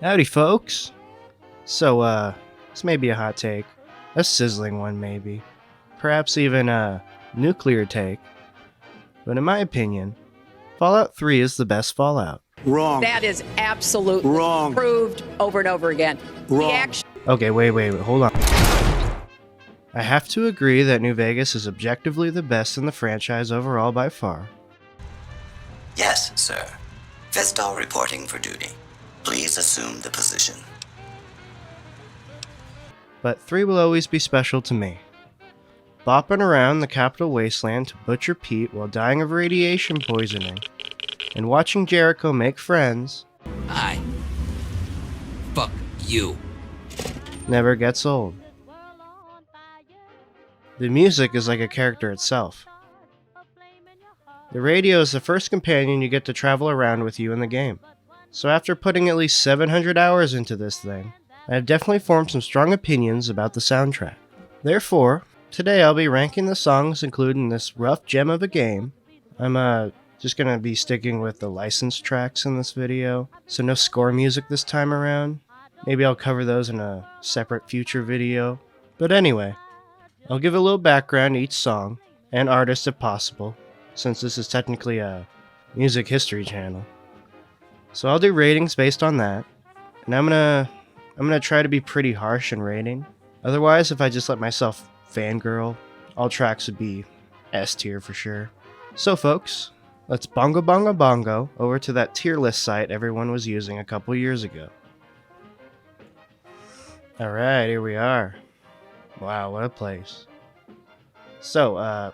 Howdy, folks. This may be a hot take, a sizzling one maybe, perhaps even a nuclear take, but in my opinion, Fallout 3 is the best Fallout. Wrong. That is absolutely Wrong. proved over and over again. Wrong. Okay, wait, hold on. I have to agree that New Vegas is objectively the best in the franchise overall by far. Yes, sir. Vestal reporting for duty. Please assume the position. But 3 will always be special to me. Bopping around the Capital Wasteland to butcher Pete while dying of radiation poisoning, and watching Jericho make friends Hi. Fuck you. never gets old. The music is like a character itself. The radio is the first companion you get to travel around with you in the game. So after putting at least 700 hours into this thing, I have definitely formed some strong opinions about the soundtrack. Therefore, today I'll be ranking the songs included in this rough gem of a game. I'm just gonna be sticking with the licensed tracks in this video, so no score music this time around. Maybe I'll cover those in a separate future video. But anyway, I'll give a little background to each song, and artist if possible, since this is technically a music history channel. So I'll do ratings based on that, and I'm gonna try to be pretty harsh in rating. Otherwise, if I just let myself fangirl, all tracks would be S tier for sure. So folks, let's bongo bongo bongo over to that tier list site everyone was using a couple years ago. Alright, here we are. Wow, what a place. So,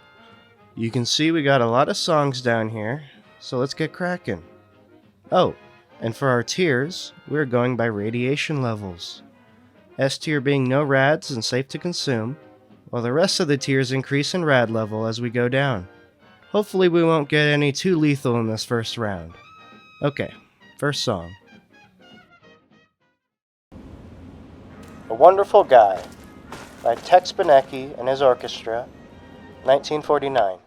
you can see we got a lot of songs down here, so let's get cracking. Oh, and for our tiers, we're going by radiation levels. S tier being no rads and safe to consume, while the rest of the tiers increase in rad level as we go down. Hopefully we won't get any too lethal in this first round. Okay, first song. A Wonderful Guy by Tex Benecke and his orchestra, 1949.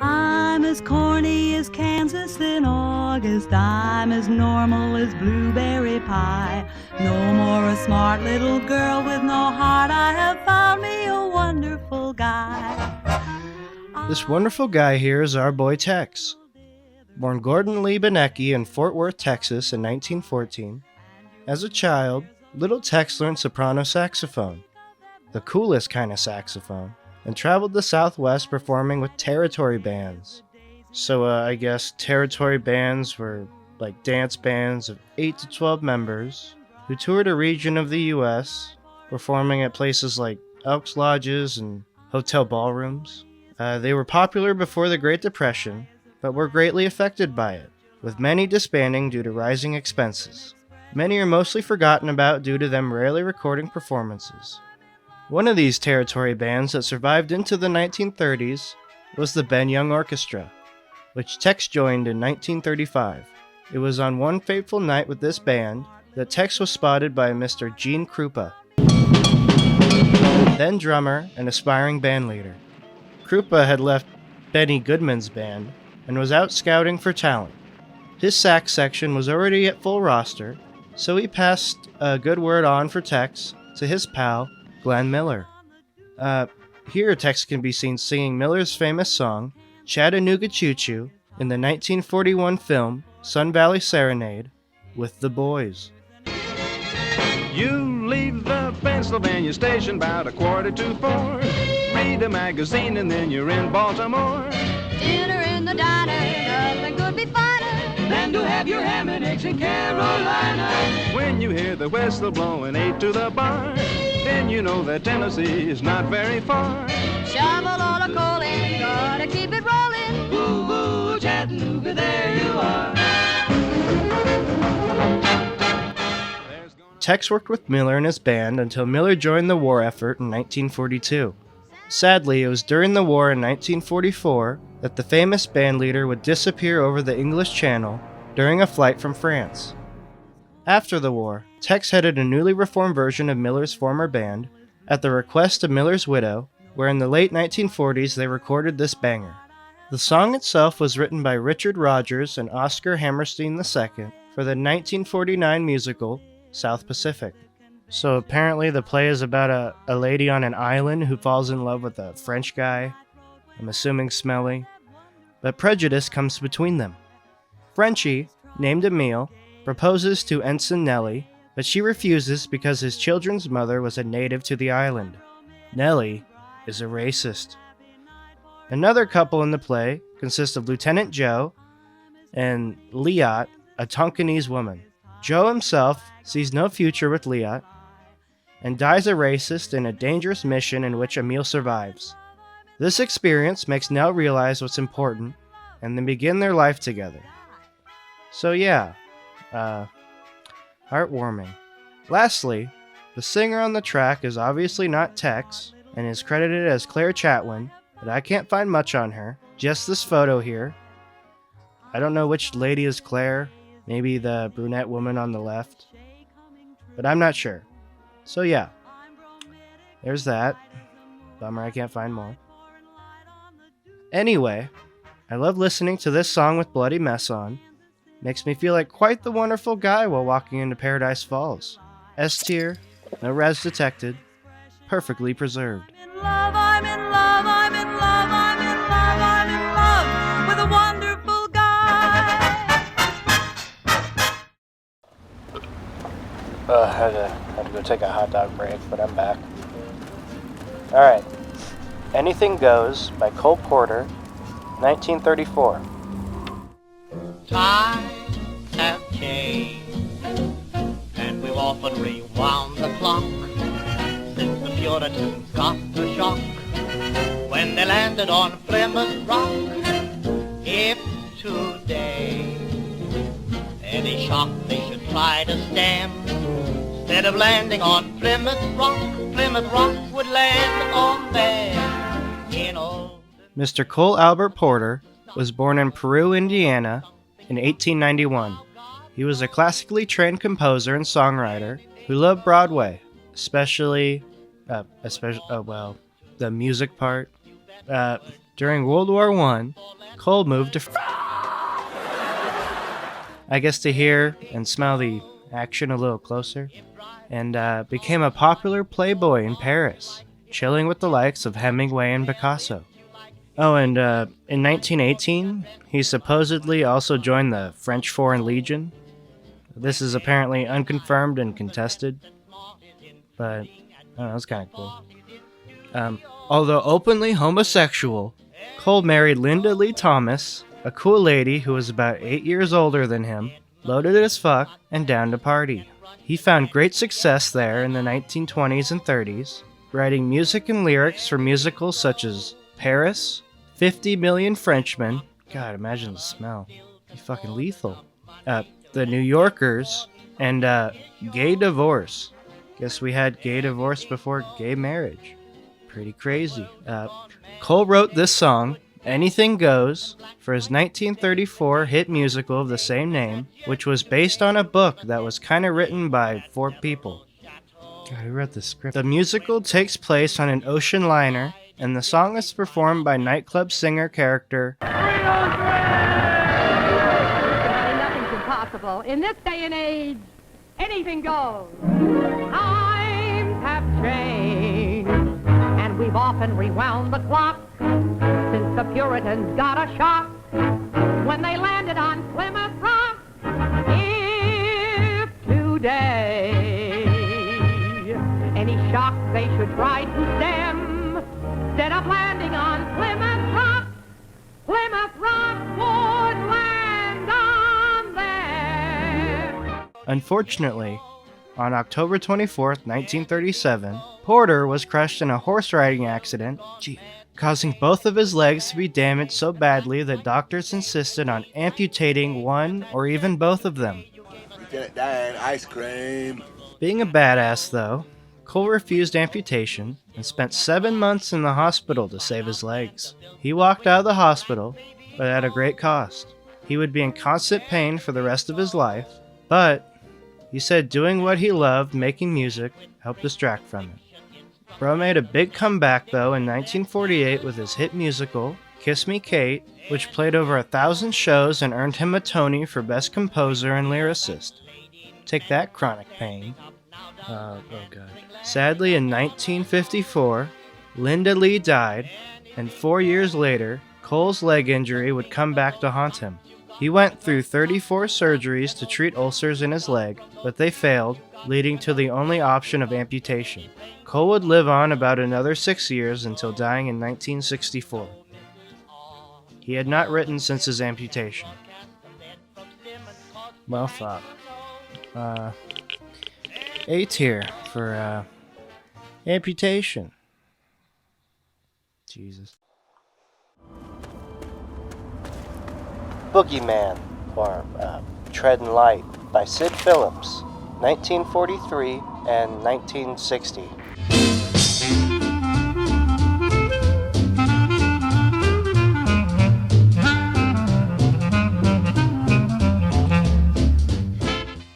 I'm as corny as Kansas in August. I'm as normal as blueberry pie. No more a smart little girl with no heart. I have found me a wonderful guy. This wonderful guy here is our boy Tex. Born Gordon Lee Benecke in Fort Worth, Texas in 1914. As a child, little Tex learned soprano saxophone, the coolest kind of saxophone, and traveled the Southwest performing with territory bands. So I guess territory bands were like dance bands of 8 to 12 members who toured a region of the US, performing at places like Elks Lodges and hotel ballrooms. They were popular before the Great Depression, but were greatly affected by it, with many disbanding due to rising expenses. Many are mostly forgotten about due to them rarely recording performances. One of these territory bands that survived into the 1930s was the Ben Young Orchestra, which Tex joined in 1935. It was on one fateful night with this band that Tex was spotted by Mr. Gene Krupa, then drummer and aspiring bandleader. Krupa had left Benny Goodman's band and was out scouting for talent. His sax section was already at full roster, so he passed a good word on for Tex to his pal, Glenn Miller. Here Tex can be seen singing Miller's famous song, Chattanooga Choo Choo, in the 1941 film Sun Valley Serenade, with the boys. You leave the Pennsylvania station about 4:45. Read a magazine and then you're in Baltimore. Dinner in the diner, nothing could be finer Than to have your ham and eggs in Carolina. When you hear the whistle blowing 8 to the bar, then you know that Tennessee is not very far. Shovel all the coal in, gotta keep it rolling. Ooh, Chattanooga, there you are. Tex worked with Miller and his band until Miller joined the war effort in 1942. Sadly, it was during the war in 1944 that the famous bandleader would disappear over the English Channel during a flight from France. After the war, Tex headed a newly reformed version of Miller's former band at the request of Miller's widow, where in the late 1940s they recorded this banger. The song itself was written by Richard Rodgers and Oscar Hammerstein II for the 1949 musical South Pacific. So apparently the play is about a lady on an island who falls in love with a French guy, I'm assuming smelly, but prejudice comes between them. Frenchie, named Emile, proposes to Ensign Nellie, but she refuses because his children's mother was a native to the island. Nellie is a racist. Another couple in the play consists of Lieutenant Joe and Liat, a Tonkinese woman. Joe himself sees no future with Liat and dies a racist in a dangerous mission in which Emile survives. This experience makes Nell realize what's important, and they begin their life together. So yeah, heartwarming. Lastly, the singer on the track is obviously not Tex, and is credited as Claire Chatwin, but I can't find much on her, just this photo here. I don't know which lady is Claire, maybe the brunette woman on the left, but I'm not sure. So yeah, there's that. Bummer I can't find more. Anyway, I love listening to this song with Bloody Mess on. Makes me feel like quite the wonderful guy while walking into Paradise Falls. S tier, no res detected, perfectly preserved. In love, I'm in love, I'm in love, I'm in love, I'm in love with a wonderful guy. Had to go take a hot dog break, but I'm back. Alright. Anything Goes by Cole Porter, 1934. Times have changed, and we've often rewound the clock since the Puritans got the shock when they landed on Plymouth Rock. If today any shock they should try to stem, instead of landing on Plymouth Rock would land on them. You know, Mr. Cole Albert Porter was born in Peru, Indiana in 1891. He was a classically trained composer and songwriter who loved Broadway, especially the music part. During World War I, Cole moved to I guess to hear and smell the action a little closer, and became a popular playboy in Paris, chilling with the likes of Hemingway and Picasso. Oh, and in 1918, he supposedly also joined the French Foreign Legion. This is apparently unconfirmed and contested, but I don't know, that's kind of cool. Although openly homosexual, Cole married Linda Lee Thomas, a cool lady who was about 8 years older than him, loaded as fuck, and down to party. He found great success there in the 1920s and 30s, writing music and lyrics for musicals such as Paris, 50 Million Frenchmen, God, imagine the smell, be fucking lethal, The New Yorkers, and Gay Divorce. Guess we had gay divorce before gay marriage. Pretty crazy. Cole wrote this song, Anything Goes, for his 1934 hit musical of the same name, which was based on a book that was kind of written by 4 people. God, who wrote the script? The musical takes place on an ocean liner, and the song is performed by nightclub singer character Nothing's impossible. In this day and age, anything goes. Times have changed, and we've often rewound the clock since the Puritans got a shock when they landed on Plymouth Rock. If today any shock they should try to stem, instead of landing on Plymouth Rock would land on them. Unfortunately, on October 24th, 1937, Porter was crushed in a horse riding accident, causing both of his legs to be damaged so badly that doctors insisted on amputating one or even both of them. Lieutenant Dan, ice cream. Being a badass, though, Cole refused amputation and spent 7 months in the hospital to save his legs. He walked out of the hospital, but at a great cost. He would be in constant pain for the rest of his life, but he said doing what he loved, making music, helped distract from it. Bro made a big comeback though in 1948 with his hit musical, Kiss Me Kate, which played over 1,000 shows and earned him a Tony for Best Composer and Lyricist. Take that, Chronic Pain. Oh god. Sadly, in 1954, Linda Lee died, and 4 years later, Cole's leg injury would come back to haunt him. He went through 34 surgeries to treat ulcers in his leg, but they failed, leading to the only option of amputation. Cole would live on about another 6 years until dying in 1964. He had not written since his amputation. Well, fuck. A tier for amputation. Jesus. Boogeyman, or Treading Light, by Sid Phillips, 1943 and 1960.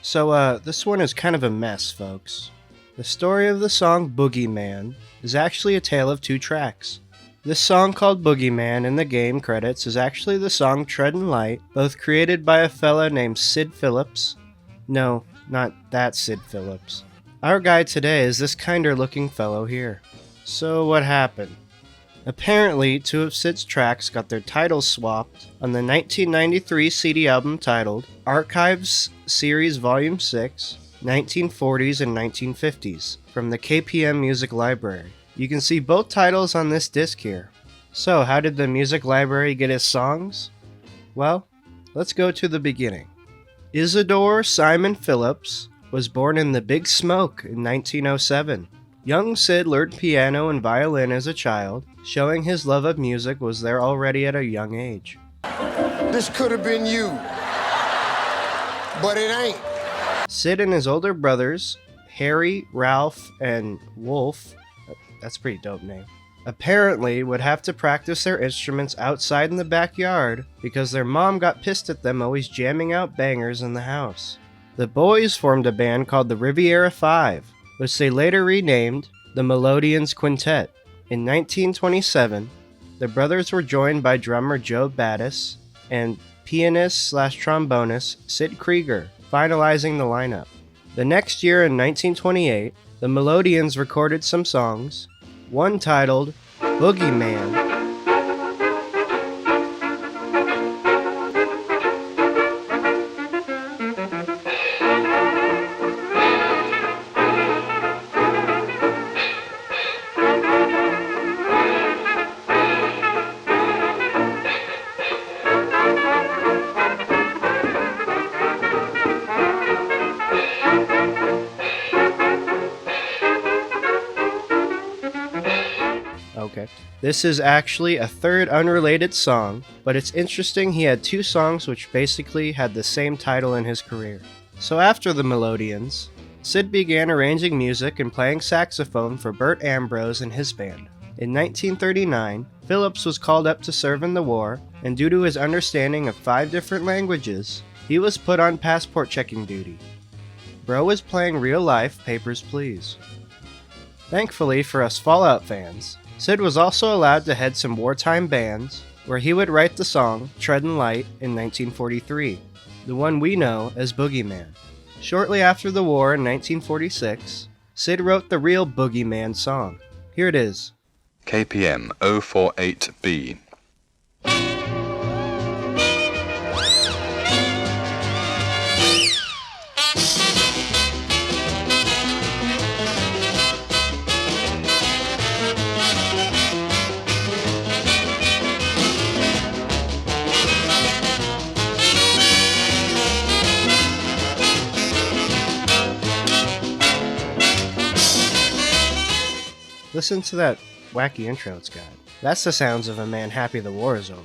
So, this one is kind of a mess, folks. The story of the song Boogeyman is actually a tale of two tracks. This song called Boogeyman in the game credits is actually the song Treadin' Light, both created by a fella named Sid Phillips. No, not that Sid Phillips. Our guy today is this kinder looking fellow here. So what happened? Apparently, two of Sid's tracks got their titles swapped on the 1993 CD album titled Archives Series Volume 6, 1940s and 1950s, from the KPM Music Library. You can see both titles on this disc here. So, how did the music library get its songs? Well, let's go to the beginning. Isidore Simon Phillips was born in the Big Smoke in 1907. Young Sid learned piano and violin as a child, showing his love of music was there already at a young age. This could have been you, but it ain't. Sid and his older brothers, Harry, Ralph, and Wolf, that's a pretty dope name, apparently would have to practice their instruments outside in the backyard because their mom got pissed at them always jamming out bangers in the house. The boys formed a band called the Riviera Five, which they later renamed the Melodians Quintet. In 1927, the brothers were joined by drummer Joe Battis and pianist/trombonist Sid Krieger, finalizing the lineup. The next year in 1928, the Melodians recorded some songs, one titled Boogeyman. Okay. This is actually a third unrelated song, but it's interesting he had two songs which basically had the same title in his career. So after the Melodians, Sid began arranging music and playing saxophone for Bert Ambrose and his band. In 1939, Phillips was called up to serve in the war, and due to his understanding of 5 different languages, he was put on passport checking duty. Bro was playing real-life Papers, Please. Thankfully for us Fallout fans, Sid was also allowed to head some wartime bands, where he would write the song Treadin' Light in 1943, the one we know as Boogeyman. Shortly after the war in 1946, Sid wrote the real Boogeyman song. Here it is. KPM 048B. Listen to that wacky intro it's got. That's the sounds of a man happy the war is over.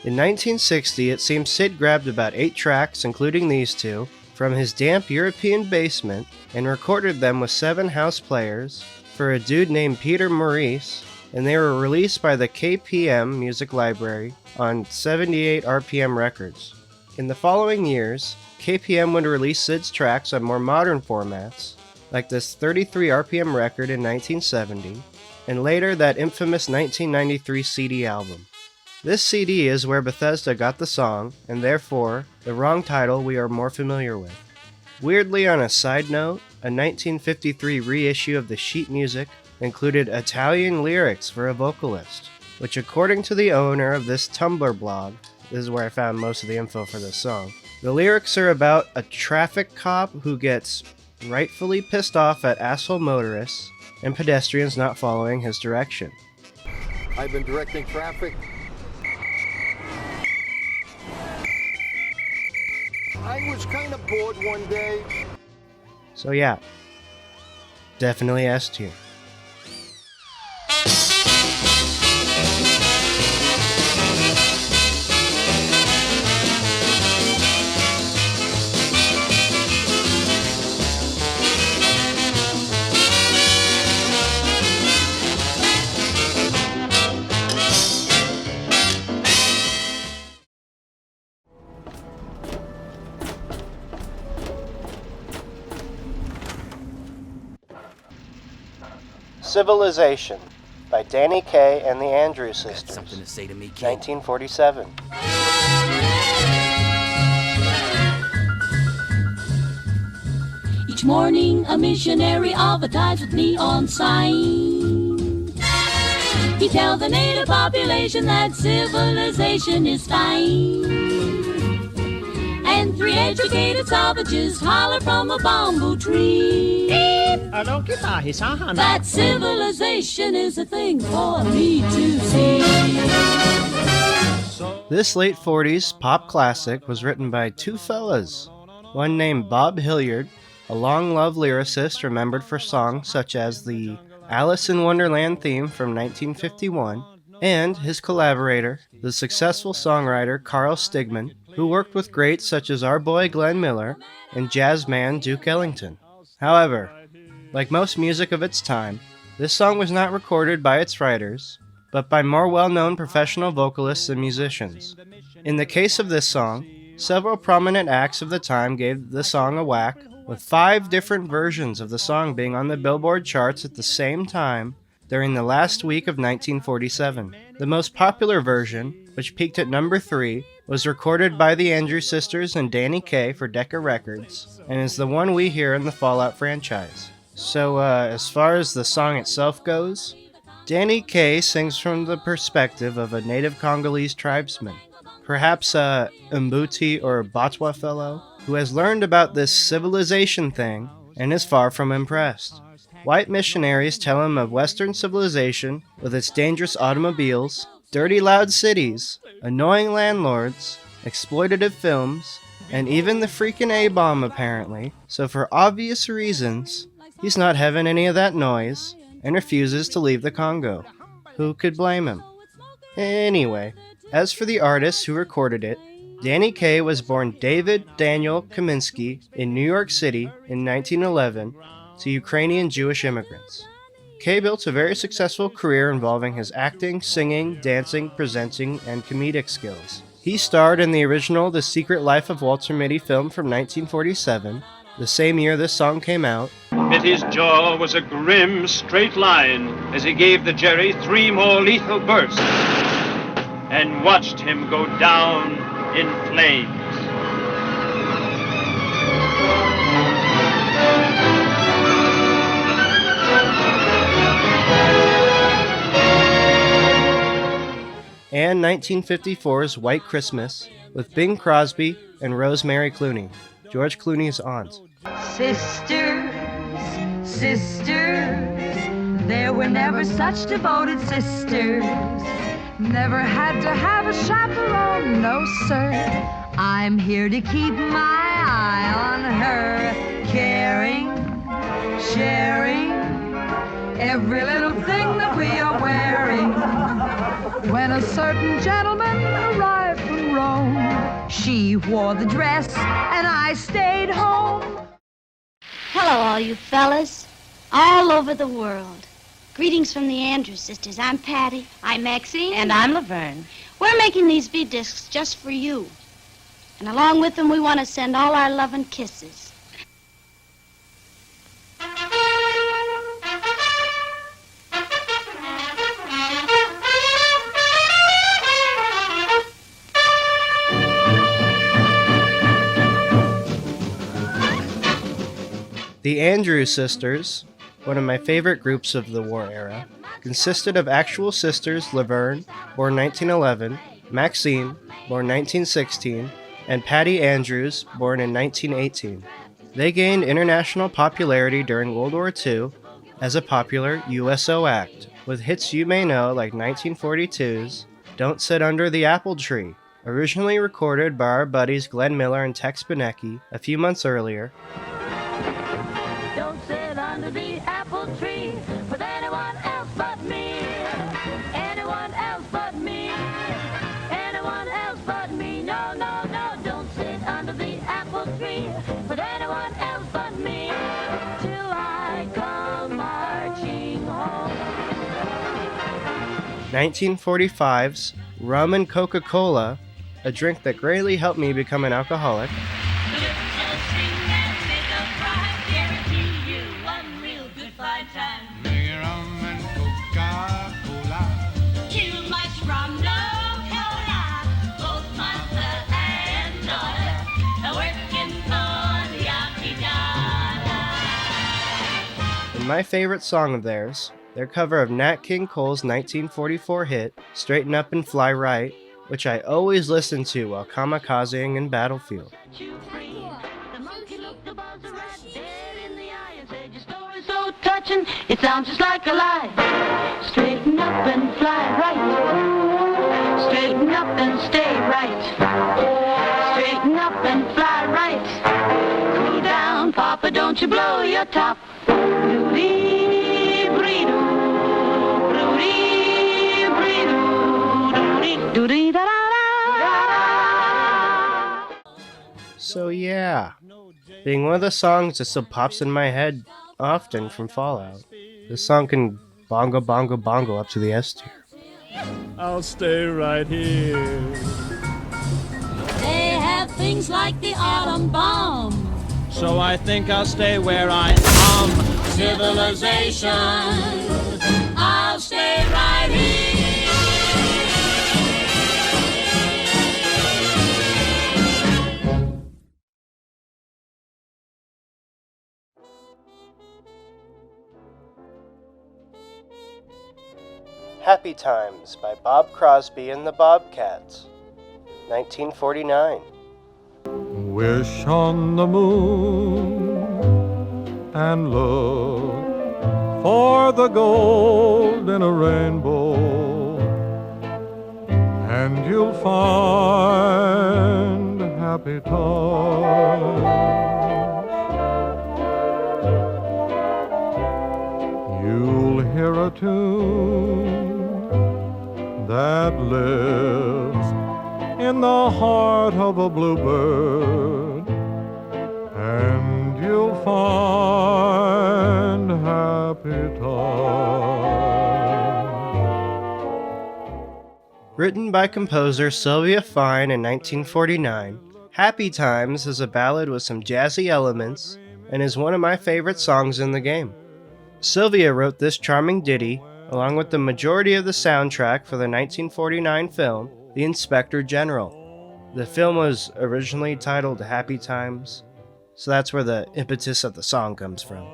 In 1960, it seems Sid grabbed about 8 tracks, including these two, from his damp European basement and recorded them with 7 house players for a dude named Peter Maurice, and they were released by the KPM Music Library on 78 RPM Records. In the following years, KPM would release Sid's tracks on more modern formats, like this 33 RPM record in 1970, and later that infamous 1993 CD album. This CD is where Bethesda got the song, and therefore, the wrong title we are more familiar with. Weirdly, on a side note, a 1953 reissue of the sheet music included Italian lyrics for a vocalist, which according to the owner of this Tumblr blog, this is where I found most of the info for this song, the lyrics are about a traffic cop who gets rightfully pissed off at asshole motorists and pedestrians not following his direction. I've been directing traffic. I was kind of bored one day. So yeah, definitely S tier. Civilization by Danny Kaye and the Andrews Sisters. Something to say to me, kid? 1947. Each morning a missionary advertised with neon signs. He tells the native population that civilization is fine. And 3 educated savages holler from a bamboo tree that civilization is a thing for me to see. This late 40s pop classic was written by two fellas. One named Bob Hilliard, a long-loved lyricist remembered for songs such as the Alice in Wonderland theme from 1951, and his collaborator, the successful songwriter Carl Stigman, who worked with greats such as our boy Glenn Miller and jazzman Duke Ellington. However, like most music of its time, this song was not recorded by its writers, but by more well-known professional vocalists and musicians. In the case of this song, several prominent acts of the time gave the song a whack, with 5 different versions of the song being on the Billboard charts at the same time during the last week of 1947. The most popular version, which peaked at number 3, was recorded by the Andrews Sisters and Danny Kaye for Decca Records, and is the one we hear in the Fallout franchise. So, as far as the song itself goes, Danny Kaye sings from the perspective of a native Congolese tribesman, perhaps a Mbuti or Batwa fellow, who has learned about this civilization thing and is far from impressed. White missionaries tell him of Western civilization with its dangerous automobiles, dirty loud cities, annoying landlords, exploitative films, and even the freaking A-bomb apparently, so for obvious reasons, he's not having any of that noise and refuses to leave the Congo. Who could blame him? Anyway, as for the artist who recorded it, Danny Kaye was born David Daniel Kaminsky in New York City in 1911 to Ukrainian Jewish immigrants. Kaye built a very successful career involving his acting, singing, dancing, presenting, and comedic skills. He starred in the original The Secret Life of Walter Mitty film from 1947, the same year this song came out. Mitty's jaw was a grim, straight line as he gave the Jerry 3 more lethal bursts and watched him go down in flames. And 1954's White Christmas with Bing Crosby and Rosemary Clooney, George Clooney's aunt. Sisters, sisters, there were never such devoted sisters. Never had to have a chaperone, no sir. I'm here to keep my eye on her, caring, sharing every little thing that we are wearing. When a certain gentleman arrived from Rome, she wore the dress and I stayed home. Hello, all you fellas, all over the world. Greetings from the Andrews Sisters. I'm Patty. I'm Maxine. And I'm Laverne. We're making these V-discs just for you. And along with them, we want to send all our love and kisses. The Andrews Sisters, one of my favorite groups of the war era, consisted of actual sisters Laverne, born 1911, Maxine, born 1916, and Patty Andrews, born in 1918. They gained international popularity during World War II as a popular USO act, with hits you may know like 1942's Don't Sit Under the Apple Tree, originally recorded by our buddies Glenn Miller and Tex Benecki a few months earlier. Don't sit under the apple tree with anyone else but me. Anyone else but me. Anyone else but me. No, no, no, don't sit under the apple tree with anyone else but me. Till I come marching home. 1945's Rum and Coca-Cola, a drink that greatly helped me become an alcoholic. And my favorite song of theirs, their cover of Nat King Cole's 1944 hit, Straighten Up and Fly Right, which I always listen to while kamikazing in Battlefield. So touching, it sounds just like a lie. Straighten up and fly right. Straighten up and stay right. Straighten up and fly right. Cool down, Papa, don't you blow your top. Doody, bree-doo, doody, bree-doo, doody, doody, da-da-da. So yeah, being one of the songs that still pops in my head often from Fallout, this song can bongo bongo bongo up to the S tier. I'll stay right here. They have things like the autumn bomb. So I think I'll stay where I am. Civilization, I'll stay right here. Happy Times by Bob Crosby and the Bobcats, 1949. Wish on the moon and look for the gold in a rainbow, and you'll find happy times. You'll hear a tune that lives in the heart of a bluebird, and you'll find happy times. Written by composer Sylvia Fine in 1949, Happy Times is a ballad with some jazzy elements and is one of my favorite songs in the game. Sylvia wrote this charming ditty along with the majority of the soundtrack for the 1949 film, The Inspector General. The film was originally titled Happy Times, so that's where the impetus of the song comes from.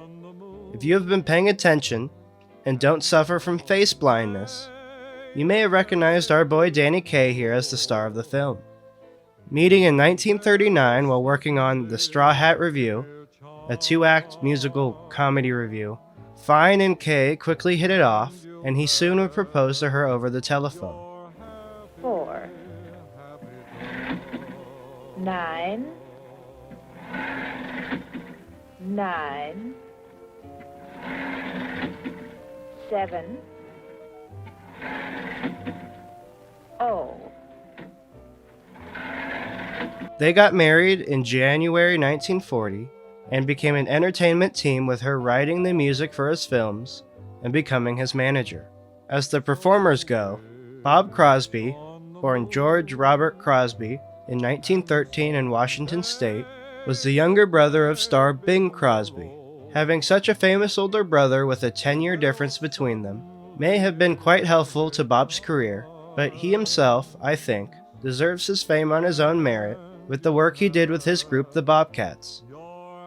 If you have been paying attention and don't suffer from face blindness, you may have recognized our boy Danny Kaye here as the star of the film. Meeting in 1939 while working on The Straw Hat Review, a 2-act musical comedy review, Fine and Kaye quickly hit it off, and he soon would propose to her over the telephone. 4, 9, 9, 7, 0. They got married in January 1940 and became an entertainment team, with her writing the music for his films and becoming his manager. As the performers go, Bob Crosby, born George Robert Crosby in 1913 in Washington State, was the younger brother of star Bing Crosby. Having such a famous older brother with a 10-year difference between them may have been quite helpful to Bob's career, but he himself, I think, deserves his fame on his own merit with the work he did with his group, the Bobcats.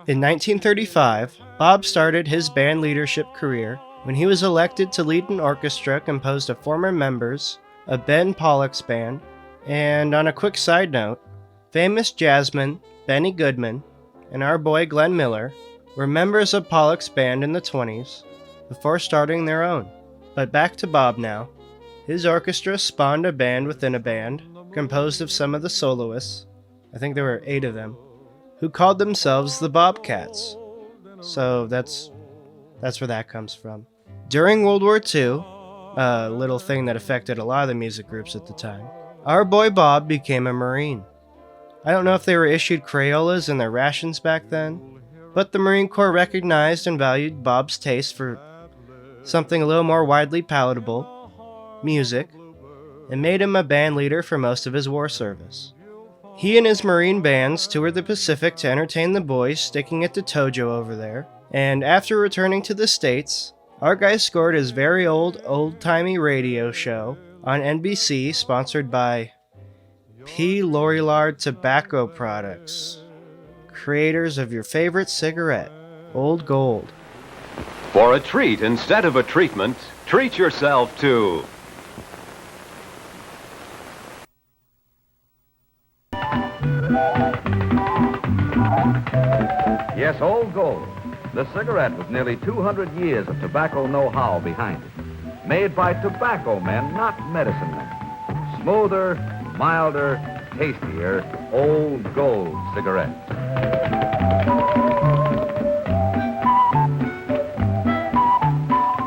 In 1935, Bob started his band leadership career when he was elected to lead an orchestra composed of former members of Ben Pollock's band. And on a quick side note, famous jazzman Benny Goodman and our boy Glenn Miller were members of Pollock's band in the 20s before starting their own. But back to Bob now. His orchestra spawned a band within a band, composed of some of the soloists, I think there were 8 of them, who called themselves the Bobcats. So that's where that comes from. During World War II, a little thing that affected a lot of the music groups at the time, our boy Bob became a Marine. I don't know if they were issued Crayolas in their rations back then, but the Marine Corps recognized and valued Bob's taste for something a little more widely palatable, music, and made him a band leader for most of his war service. He and his Marine bands toured the Pacific to entertain the boys sticking it to Tojo over there, and after returning to the States, our guy scored his very old-timey radio show on NBC sponsored by P. Lorillard Tobacco Products, creators of your favorite cigarette, Old Gold. For a treat instead of a treatment, treat yourself to... Yes, Old Gold, the cigarette with nearly 200 years of tobacco know-how behind it. Made by tobacco men, not medicine men. Smoother, milder, tastier, Old Gold cigarette.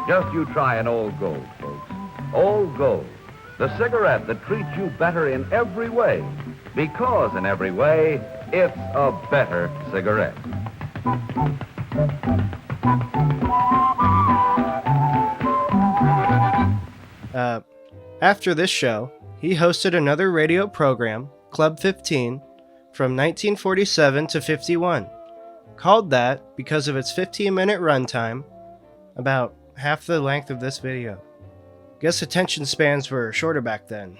Just you try an Old Gold, folks. Old Gold, the cigarette that treats you better in every way. Because in every way, it's a better cigarette. After this show, he hosted another radio program, Club 15, from 1947 to 51, called that because of its 15-minute runtime, about half the length of this video. Guess attention spans were shorter back then.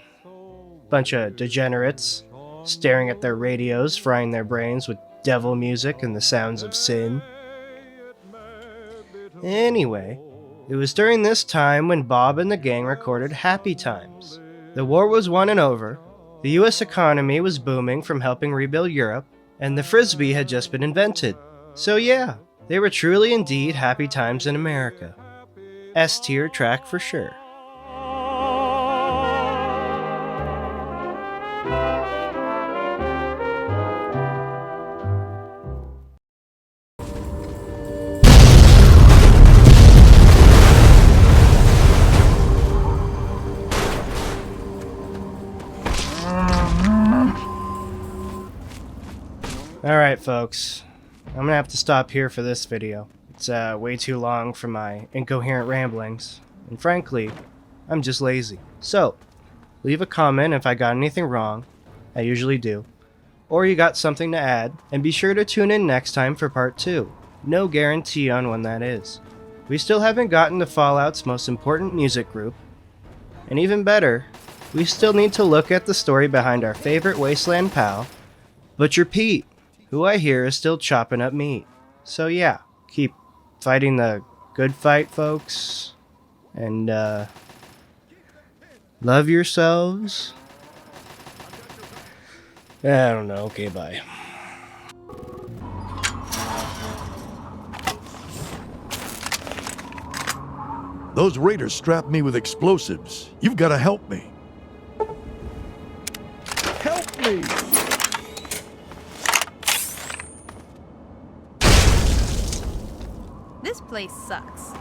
Bunch of degenerates, staring at their radios, frying their brains with devil music and the sounds of sin. Anyway, it was during this time when Bob and the gang recorded Happy Times. The war was won and over, the US economy was booming from helping rebuild Europe, and the Frisbee had just been invented. So yeah, they were truly indeed happy times in America. S-tier track for sure. Alright folks, I'm gonna have to stop here for this video. It's way too long for my incoherent ramblings, and frankly, I'm just lazy. So, leave a comment if I got anything wrong, I usually do, or you got something to add, and be sure to tune in next time for part 2. No guarantee on when that is. We still haven't gotten to Fallout's most important music group, and even better, we still need to look at the story behind our favorite wasteland pal, Butcher Pete, who I hear is still chopping up meat. So yeah, keep fighting the good fight, folks. And, love yourselves. I don't know. Okay, bye. Those raiders strapped me with explosives. You've got to help me. Help me! This place sucks.